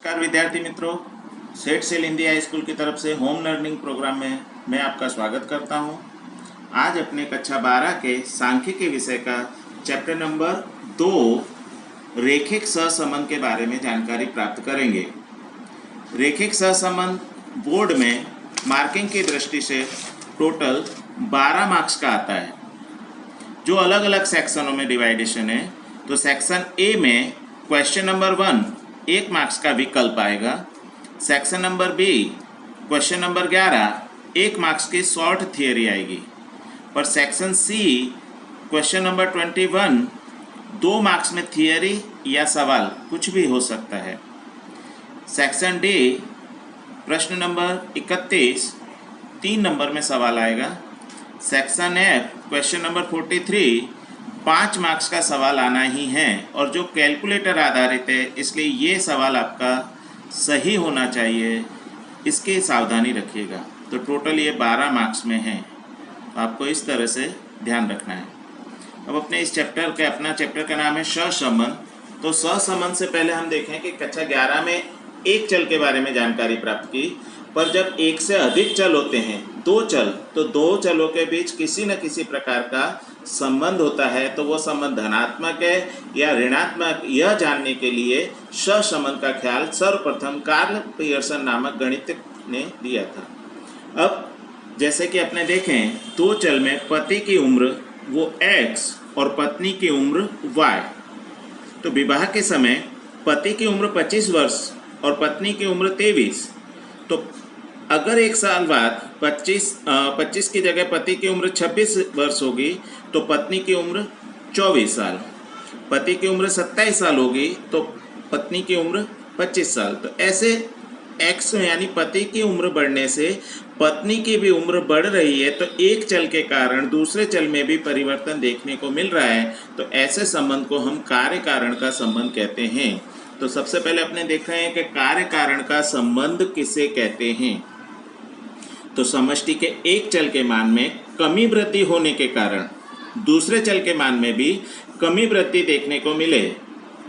नमस्कार विद्यार्थी मित्रों, सेट सेल हिंदी हाई स्कूल की तरफ से होम लर्निंग प्रोग्राम में मैं आपका स्वागत करता हूं। आज अपने कक्षा 12 के सांख्यिकी विषय का चैप्टर नंबर 2 रेखिक सहसंबंध के बारे में जानकारी प्राप्त करेंगे। रेखिक सहसंबंध बोर्ड में मार्किंग की दृष्टि से टोटल 12 मार्क्स का आता है, जो अलग अलग सेक्शनों में डिवाइडेशन है। तो सेक्शन ए में क्वेश्चन नंबर 1 1 मार्क्स का विकल्प आएगा। Section number B question number 11 1 marks की शॉर्ट थियरी आएगी। पर section C question number 21 2 marks में थियरी या सवाल कुछ भी हो सकता है। सेक्शन डी प्रश्न नंबर 31 3 नंबर में सवाल आएगा। Section F question number 43 5 marks का सवाल आना ही है और जो कैलकुलेटर आधारित है, इसलिए ये सवाल आपका सही होना चाहिए, इसकी सावधानी रखिएगा। तो टोटल ये 12 मार्क्स में है, आपको इस तरह से ध्यान रखना है। अब अपने इस चैप्टर के अपना चैप्टर का नाम है सहसंबंध। तो सहसंबंध से पहले हम देखें कि कक्षा 11 में एक चल के बारे में जानकारी प्राप्त की। पर जब एक से अधिक चल होते हैं, 2 चल, तो 2 चलों के बीच किसी न किसी प्रकार का संबंध होता है, तो वो संबंध धनात्मक है या ऋणात्मक, यह जानने के लिए सहसंबंध का ख्याल सर्वप्रथम कार्ल पियर्सन नामक गणितज्ञ ने दिया था। अब जैसे कि अपने देखें, 2 चल में पति की उम्र वो x और पत्नी की उम्र y। तो विवाह के समय पति की उम्र 25 वर्ष और पत्नी की उम्र 23। तो अगर 1 साल बाद 25 की जगह पति की उम्र 26 वर्ष होगी, तो पत्नी की उम्र 24 साल। पति की उम्र 27 साल होगी, तो पत्नी की उम्र 25 साल। तो ऐसे x यानी पति की उम्र बढ़ने से पत्नी की भी उम्र बढ़ रही है, तो एक चल के कारण दूसरे चल में भी परिवर्तन देखने को मिल रहा है। तो ऐसे संबंध को हम कार्य कारण का संबंध कहते हैं। तो सबसे पहले अपने देखा है कि कार्य कारण का संबंध किसे कहते हैं। तो समष्टि के एक चल के मान में कमी वृद्धि होने के कारण दूसरे चल के मान में भी कमी वृद्धि देखने को मिले,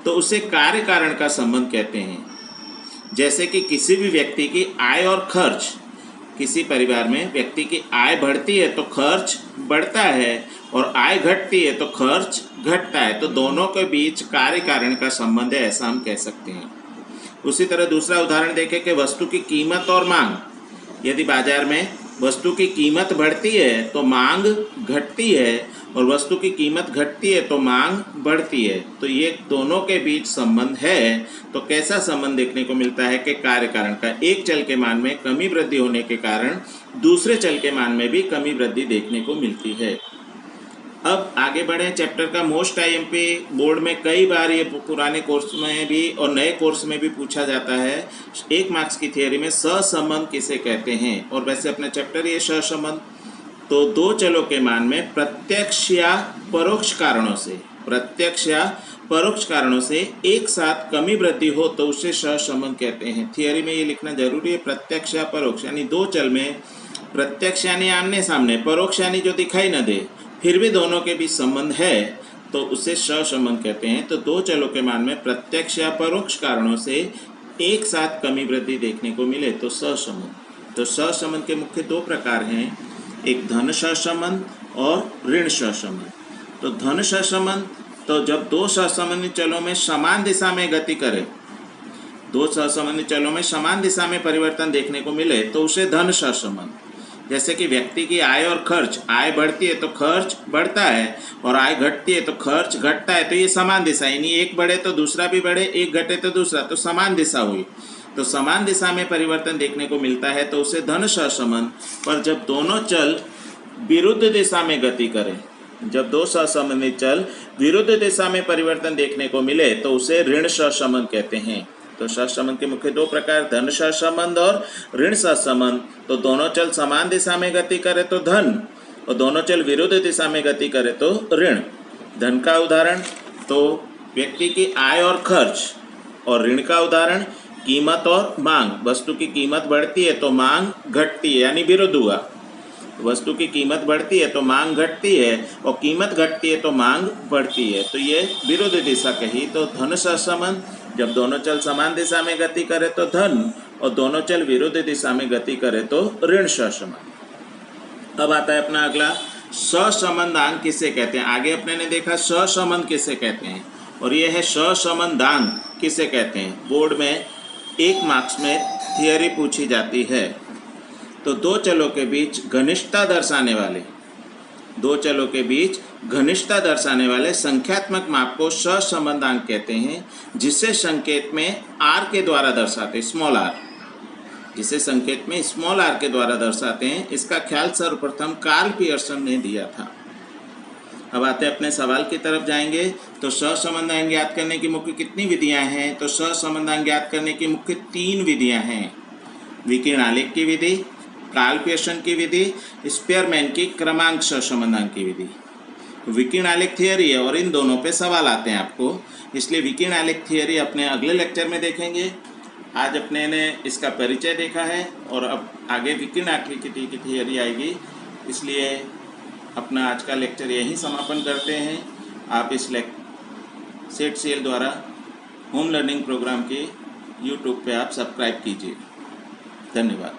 तो उसे कार्य कारण का संबंध कहते हैं। जैसे कि किसी भी व्यक्ति की आय और खर्च, किसी परिवार में व्यक्ति की आय बढ़ती है तो खर्च बढ़ता है, और आय घटती है तो खर्च घटता है। तो दोनों के बीच कार्य कारण का संबंध है, ऐसा हम कह सकते हैं। उसी तरह दूसरा उदाहरण देखें कि वस्तु की कीमत और मांग। यदि बाजार में वस्तु की कीमत बढ़ती है तो मांग घटती है, और वस्तु की कीमत घटती है तो मांग बढ़ती है। तो ये दोनों के बीच संबंध है। तो कैसा संबंध देखने को मिलता है कि कार्य कारण का। एक चल के मान में कमी वृद्धि होने के कारण दूसरे चल के मान में भी कमी वृद्धि देखने को मिलती है। अब आगे बढ़े। चैप्टर का मोस्ट आईएमपी बोर्ड में कई बार ये पुराने कोर्स में भी और नए कोर्स में भी पूछा जाता है। 1 मार्क्स की थियरी में सहसंबंध किसे कहते हैं। और वैसे अपना चैप्टर ये सहसंबंध। तो 2 चलों के मान में प्रत्यक्ष या परोक्ष कारणों से एक साथ कमी वृद्धि हो तो उसे सहसंबंध कहते हैं। थियरी में ये लिखना जरूरी है, प्रत्यक्ष या परोक्ष। यानी 2 चल में प्रत्यक्ष यानी आमने सामने, परोक्ष यानी जो दिखाई न दे, फिर भी दोनों के बीच संबंध है, तो उसे सहसंबंध कहते हैं। तो 2 चलों के मान में प्रत्यक्ष या परोक्ष कारणों से एक साथ कमी वृद्धि देखने को मिले तो सहसंबंध। तो सहसंबंध के मुख्य 2 प्रकार हैं, एक धन सहसंबंध और ऋण सहसंबंध। तो धन सहसंबंध, तो जब 2 सहसंबंधी चलों में समान दिशा में गति करे, 2 सहसंबंधी चलों में समान दिशा में परिवर्तन देखने को मिले तो उसे धन सहसंबंध। जैसे कि व्यक्ति की आय और खर्च, आय बढ़ती है तो खर्च बढ़ता है, और आय घटती है तो खर्च घटता है। तो ये समान दिशा, यानी एक बढ़े तो दूसरा भी बढ़े, एक घटे तो दूसरा, तो समान दिशा हुई। तो समान दिशा में परिवर्तन देखने को मिलता है तो उसे धन सहसंबंध। पर जब दोनों चल विरुद्ध दिशा में गति करें, जब 2 सहसंबंधी चल विरुद्ध दिशा में परिवर्तन देखने को मिले तो उसे ऋण सहसंबंध कहते हैं। तो सहसंबंध के मुख्य 2 प्रकार, धन सहसंबंध और ऋण सहसंबंध। तो दोनों चल समान दिशा में गति करे तो धन, और दोनों चल विरुद्ध दिशा में गति करे तो ऋण। धन का उदाहरण तो व्यक्ति की आय और खर्च, और ऋण का उदाहरण कीमत और मांग। वस्तु की कीमत बढ़ती है तो मांग घटती है, यानी विरुद्ध हुआ। वस्तु की कीमत बढ़ती है तो मांग घटती है, और कीमत घटती है तो मांग बढ़ती है। तो ये विरुद्ध दिशा कही। तो धन सहसंबंध जब दोनों चल समान दिशा में गति करे तो धन और दोनों चल विरुद्ध दिशा में गति करे तो ऋण सहसंबंध। अब आता है अपना अगला सहसंबंधांक किसे कहते हैं। आगे अपने ने देखा सहसंबंध किसे कहते हैं और ये है सहसंबंधांक किसे कहते हैं। बोर्ड में 1 मार्क्स में थियरी पूछी जाती है। तो दो चलों के बीच घनिष्ठता दर्शाने वाले संख्यात्मक माप को सहसंबंधांक कहते हैं, जिसे संकेत में r के द्वारा दर्शाते हैं, स्मॉल r के द्वारा दर्शाते हैं। इसका ख्याल सर्वप्रथम कार्ल पियर्सन ने दिया था। अब आते हैं अपने सवाल की तरफ जाएंगे। तो सहसंबंधांक ज्ञात करने की मुख्य कितनी विधियां हैं। तो सहसंबंधांक ज्ञात करने की मुख्य 3 विधियां हैं। विकिरण आलेख की विधि, कार्ल पियर्सन की विधि, स्पेयरमैन की क्रमांक सहसंबंधांक की विधि। विकिरण आलेख थियरी है और इन दोनों पे सवाल आते हैं आपको, इसलिए विकिरण आलेख थियरी अपने अगले लेक्चर में देखेंगे। आज अपने ने इसका परिचय देखा है और अब आगे विकिरण आलेख की थियरी आएगी, इसलिए अपना आज का लेक्चर यहीं समापन करते हैं। आप इस सेट सेल द्वारा होम लर्निंग प्रोग्राम के यूट्यूब पे आप सब्सक्राइब कीजिए। धन्यवाद।